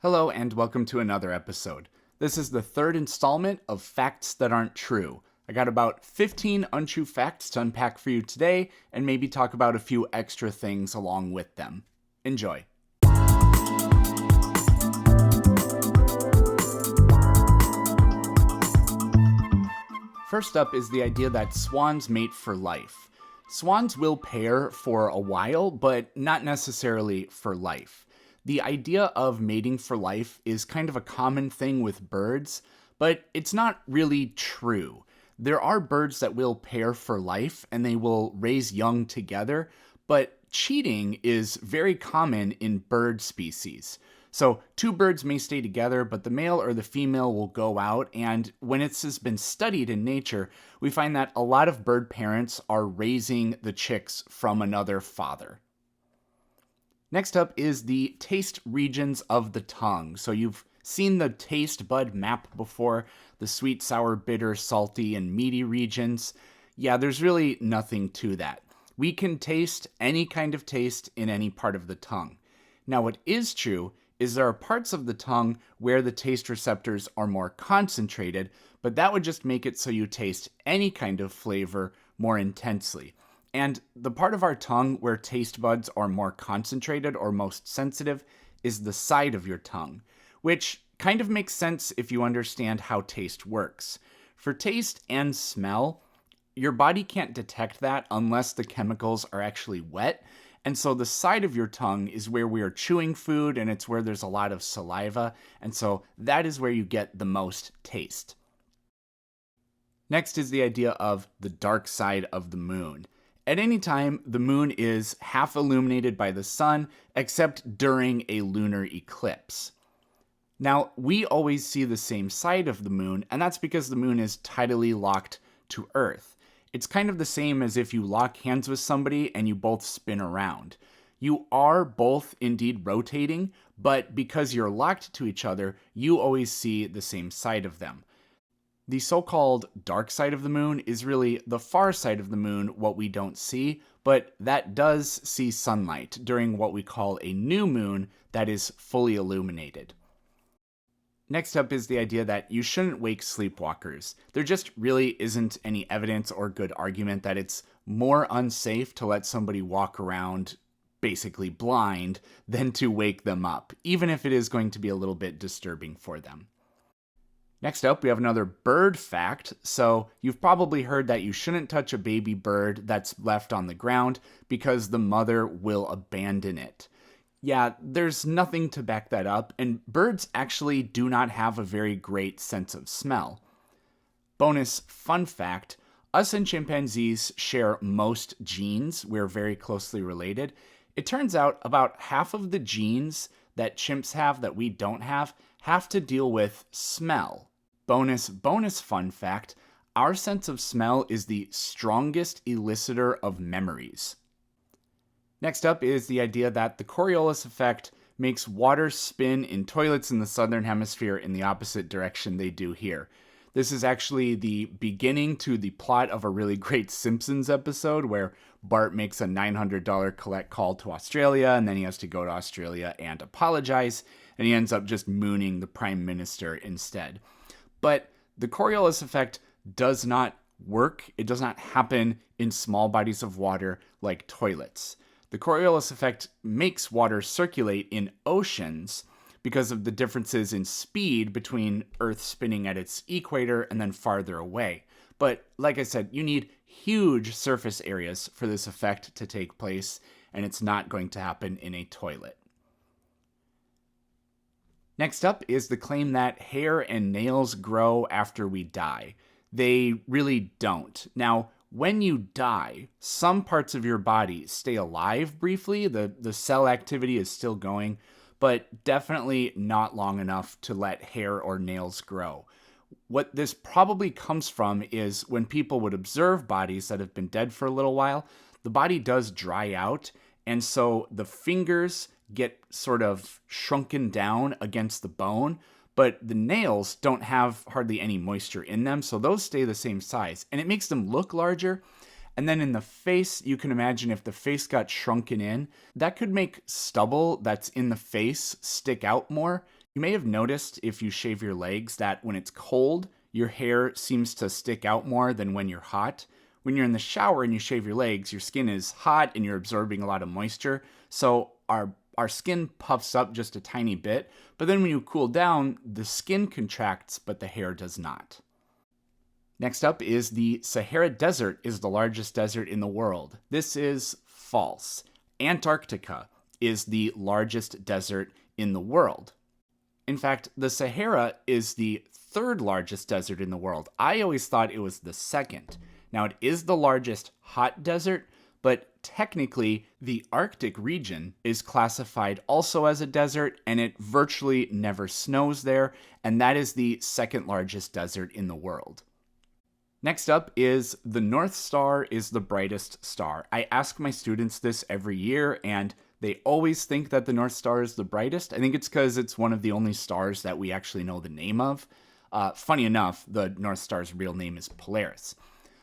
Hello and welcome to another episode. This is the third installment of Facts That Aren't True. I got about 15 untrue facts to unpack for you today and maybe talk about a few extra things along with them. Enjoy. First up is the idea that swans mate for life. Swans will pair for a while, but not necessarily for life. The idea of mating for life is kind of a common thing with birds, but it's not really true. There are birds that will pair for life and they will raise young together, but cheating is very common in bird species. So two birds may stay together, but the male or the female will go out, and when it has been studied in nature, we find that a lot of bird parents are raising the chicks from another father. Next up is the taste regions of the tongue. So you've seen the taste bud map before, the sweet, sour, bitter, salty, and meaty regions. Yeah, there's really nothing to that. We can taste any kind of taste in any part of the tongue. Now, what is true is there are parts of the tongue where the taste receptors are more concentrated, but that would just make it so you taste any kind of flavor more intensely. And the part of our tongue where taste buds are more concentrated or most sensitive is the side of your tongue, which kind of makes sense if you understand how taste works. For taste and smell, your body can't detect that unless the chemicals are actually wet. And so the side of your tongue is where we are chewing food and it's where there's a lot of saliva. And so that is where you get the most taste. Next is the idea of the dark side of the moon. At any time, the moon is half illuminated by the sun, except during a lunar eclipse. Now, we always see the same side of the moon, and that's because the moon is tidally locked to Earth. It's kind of the same as if you lock hands with somebody and you both spin around. You are both indeed rotating, but because you're locked to each other, you always see the same side of them. The so-called dark side of the moon is really the far side of the moon, what we don't see, but that does see sunlight during what we call a new moon that is fully illuminated. Next up is the idea that you shouldn't wake sleepwalkers. There just really isn't any evidence or good argument that it's more unsafe to let somebody walk around basically blind than to wake them up, even if it is going to be a little bit disturbing for them. Next up, we have another bird fact. So you've probably heard that you shouldn't touch a baby bird that's left on the ground because the mother will abandon it. Yeah, there's nothing to back that up, and birds actually do not have a very great sense of smell. Bonus fun fact, us and chimpanzees share most genes. We're very closely related. It turns out about half of the genes that chimps have that we don't have to deal with smell. Bonus fun fact, our sense of smell is the strongest elicitor of memories. Next up is the idea that the Coriolis effect makes water spin in toilets in the southern hemisphere in the opposite direction they do here. This is actually the beginning to the plot of a really great Simpsons episode where Bart makes a $900 collect call to Australia, and then he has to go to Australia and apologize, and he ends up just mooning the Prime Minister instead. But the Coriolis effect does not work. It does not happen in small bodies of water like toilets. The Coriolis effect makes water circulate in oceans because of the differences in speed between Earth spinning at its equator and then farther away. But like I said, you need huge surface areas for this effect to take place, and it's not going to happen in a toilet. Next up is the claim that hair and nails grow after we die. They really don't. Now, when you die, some parts of your body stay alive briefly. The cell activity is still going, but definitely not long enough to let hair or nails grow. What this probably comes from is when people would observe bodies that have been dead for a little while, the body does dry out, and so the fingers get sort of shrunken down against the bone, but the nails don't have hardly any moisture in them, so those stay the same size, and it makes them look larger. And then in the face, you can imagine if the face got shrunken in, that could make stubble that's in the face stick out more. You may have noticed if you shave your legs that when it's cold, your hair seems to stick out more than when you're hot. When you're in the shower and you shave your legs, your skin is hot and you're absorbing a lot of moisture. So our skin puffs up just a tiny bit, but then when you cool down, the skin contracts, but the hair does not. Next up is the Sahara Desert is the largest desert in the world. This is false. Antarctica is the largest desert in the world. In fact, the Sahara is the third largest desert in the world. I always thought it was the second. Now, it is the largest hot desert, but technically, the Arctic region is classified also as a desert, and it virtually never snows there, and that is the second largest desert in the world. Next up is the North Star is the brightest star. I ask my students this every year, and they always think that the North Star is the brightest. I think it's because it's one of the only stars that we actually know the name of. Funny enough, the North Star's real name is Polaris.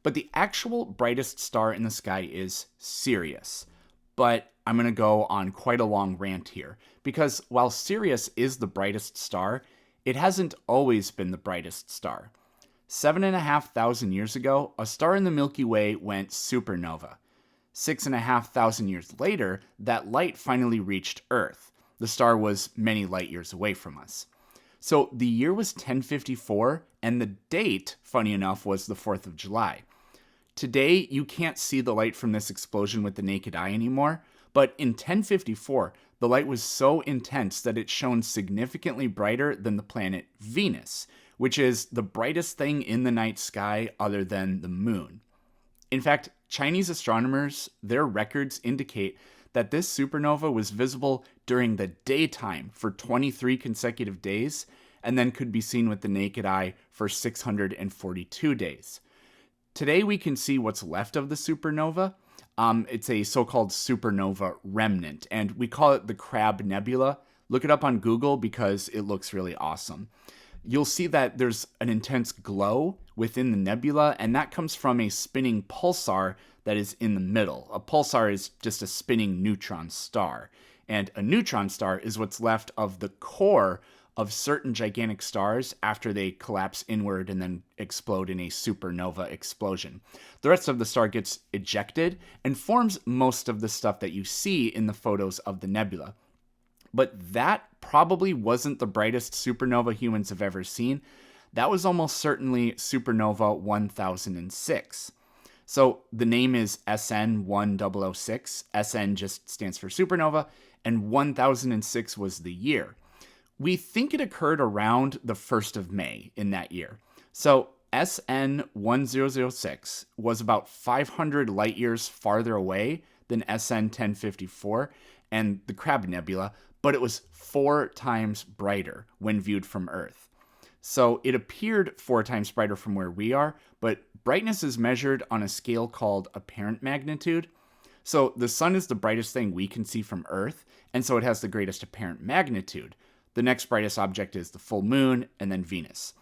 But the actual brightest star in the sky is Sirius. But I'm going to go on quite a long rant here, because while Sirius is the brightest star, it hasn't always been the brightest star. 7,500 years ago, a star in the Milky Way went supernova. 6,500 years later, that light finally reached Earth. The star was many light years away from us. So the year was 1054, and the date, funny enough, was the 4th of July. Today, you can't see the light from this explosion with the naked eye anymore, but in 1054, the light was so intense that it shone significantly brighter than the planet Venus, which is the brightest thing in the night sky other than the moon. In fact, Chinese astronomers, their records indicate that this supernova was visible during the daytime for 23 consecutive days, and then could be seen with the naked eye for 642 days. Today we can see what's left of the supernova. It's a so-called supernova remnant, and we call it the Crab Nebula. Look it up on Google because it looks really awesome. You'll see that there's an intense glow within the nebula, and that comes from a spinning pulsar that is in the middle. A pulsar is just a spinning neutron star, and a neutron star is what's left of the core of certain gigantic stars after they collapse inward and then explode in a supernova explosion. The rest of the star gets ejected and forms most of the stuff that you see in the photos of the nebula. But that probably wasn't the brightest supernova humans have ever seen. That was almost certainly supernova 1006. So the name is SN1006. SN just stands for supernova, and 1006 was the year. We think it occurred around the 1st of May in that year. So SN1006 was about 500 light years farther away than SN1054 and the Crab Nebula, but it was 4 times brighter when viewed from Earth. So it appeared 4 times brighter from where we are, but brightness is measured on a scale called apparent magnitude. So the sun is the brightest thing we can see from Earth, and so it has the greatest apparent magnitude. The next brightest object is the full moon, and then Venus.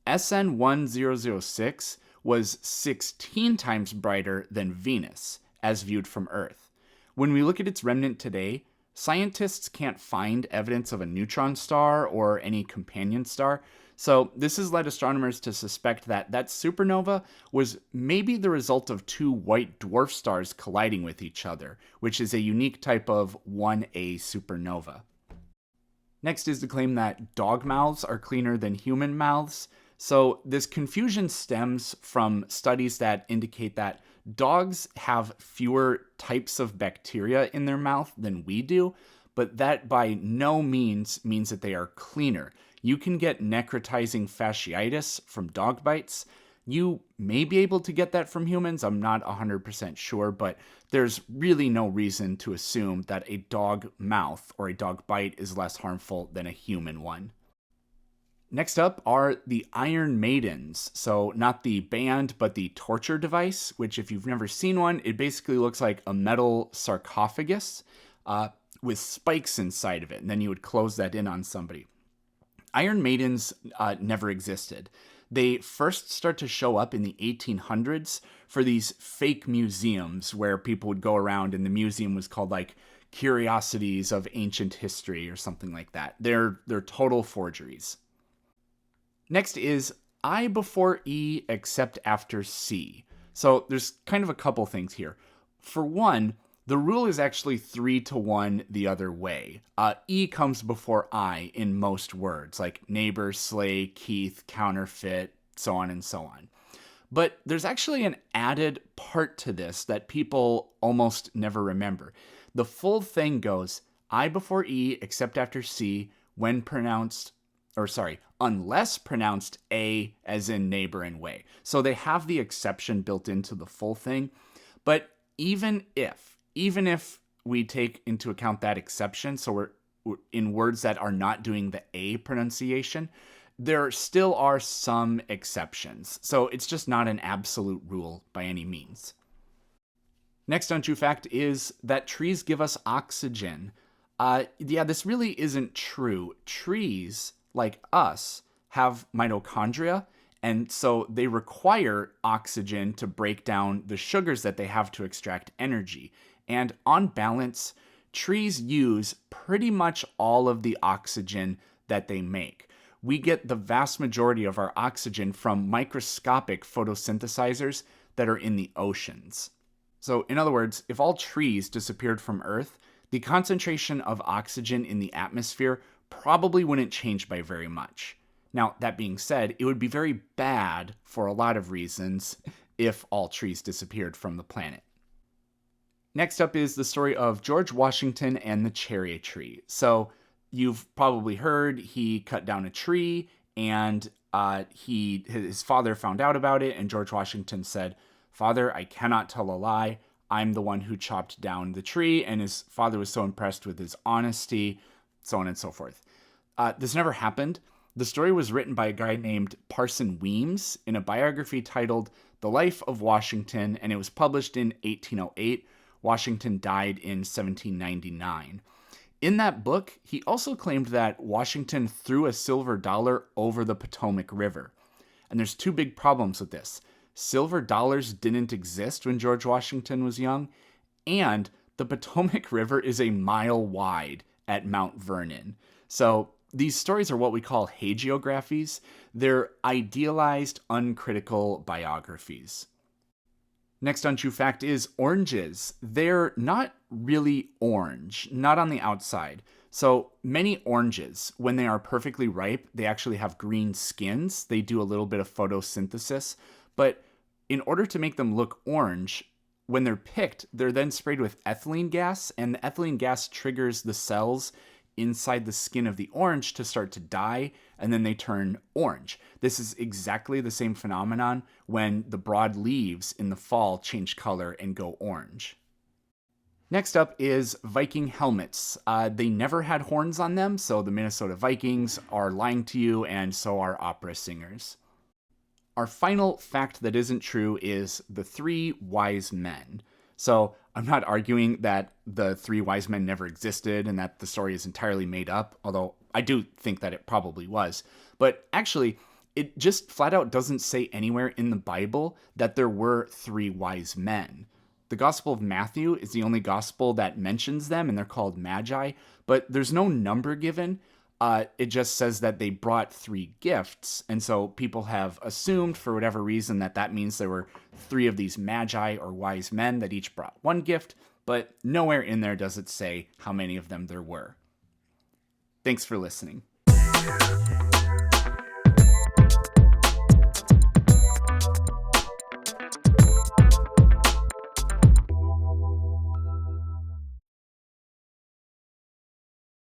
SN1006 was 16 times brighter than Venus, as viewed from Earth. When we look at its remnant today, scientists can't find evidence of a neutron star or any companion star, so this has led astronomers to suspect that that supernova was maybe the result of 2 white dwarf stars colliding with each other, which is a unique type of 1A supernova. Next is the claim that dog mouths are cleaner than human mouths. So this confusion stems from studies that indicate that dogs have fewer types of bacteria in their mouth than we do, but that by no means that they are cleaner. You can get necrotizing fasciitis from dog bites. You may be able to get that from humans. I'm not 100% sure, but there's really no reason to assume that a dog mouth or a dog bite is less harmful than a human one. Next up are the Iron Maidens. So not the band, but the torture device, which if you've never seen one, it basically looks like a metal sarcophagus with spikes inside of it. And then you would close that in on somebody. Iron Maidens never existed. They first start to show up in the 1800s for these fake museums where people would go around and the museum was called like Curiosities of Ancient History or something like that. They're total forgeries. Next is I before E except after C. So there's kind of a couple things here. For one, the rule is actually 3-1 the other way. E comes before I in most words, like neighbor, sleigh, Keith, counterfeit, so on and so on. But there's actually an added part to this that people almost never remember. The full thing goes I before E except after C when pronounced, unless pronounced A as in neighbor and way. So they have the exception built into the full thing. But even if we take into account that exception, so we're in words that are not doing the A pronunciation, there still are some exceptions. So it's just not an absolute rule by any means. Next untrue fact is that trees give us oxygen. This really isn't true. Trees, like us, have mitochondria, and so they require oxygen to break down the sugars that they have to extract energy. And on balance, trees use pretty much all of the oxygen that they make. We get the vast majority of our oxygen from microscopic photosynthesizers that are in the oceans. So, in other words, if all trees disappeared from Earth, the concentration of oxygen in the atmosphere probably wouldn't change by very much. Now, that being said, it would be very bad for a lot of reasons if all trees disappeared from the planet. Next up is the story of George Washington and the cherry tree. So, you've probably heard he cut down a tree and his father found out about it, and George Washington said, "Father, I cannot tell a lie. I'm the one who chopped down the tree," and his father was so impressed with his honesty, so on and so forth. This never happened. The story was written by a guy named Parson Weems in a biography titled The Life of Washington, and it was published in 1808. Washington died in 1799. In that book, he also claimed that Washington threw a silver dollar over the Potomac River. And there's two big problems with this. Silver dollars didn't exist when George Washington was young, and the Potomac River is a mile wide at Mount Vernon. So these stories are what we call hagiographies. They're idealized, uncritical biographies. Next untrue fact is oranges. They're not really orange, not on the outside. So many oranges, when they are perfectly ripe, they actually have green skins. They do a little bit of photosynthesis. But in order to make them look orange, when they're picked, they're then sprayed with ethylene gas, and the ethylene gas triggers the cells inside the skin of the orange to start to die, and then they turn orange. This is exactly the same phenomenon when the broad leaves in the fall change color and go orange. Next up is Viking helmets. They never had horns on them, so the Minnesota Vikings are lying to you, and so are opera singers. Our final fact that isn't true is the three wise men. So I'm not arguing that the three wise men never existed and that the story is entirely made up, although I do think that it probably was. But actually, it just flat out doesn't say anywhere in the Bible that there were three wise men. The Gospel of Matthew is the only gospel that mentions them, and they're called magi, but there's no number given. It just says that they brought three gifts, and so people have assumed for whatever reason that means there were three of these magi or wise men that each brought one gift, but nowhere in there does it say how many of them there were. Thanks for listening.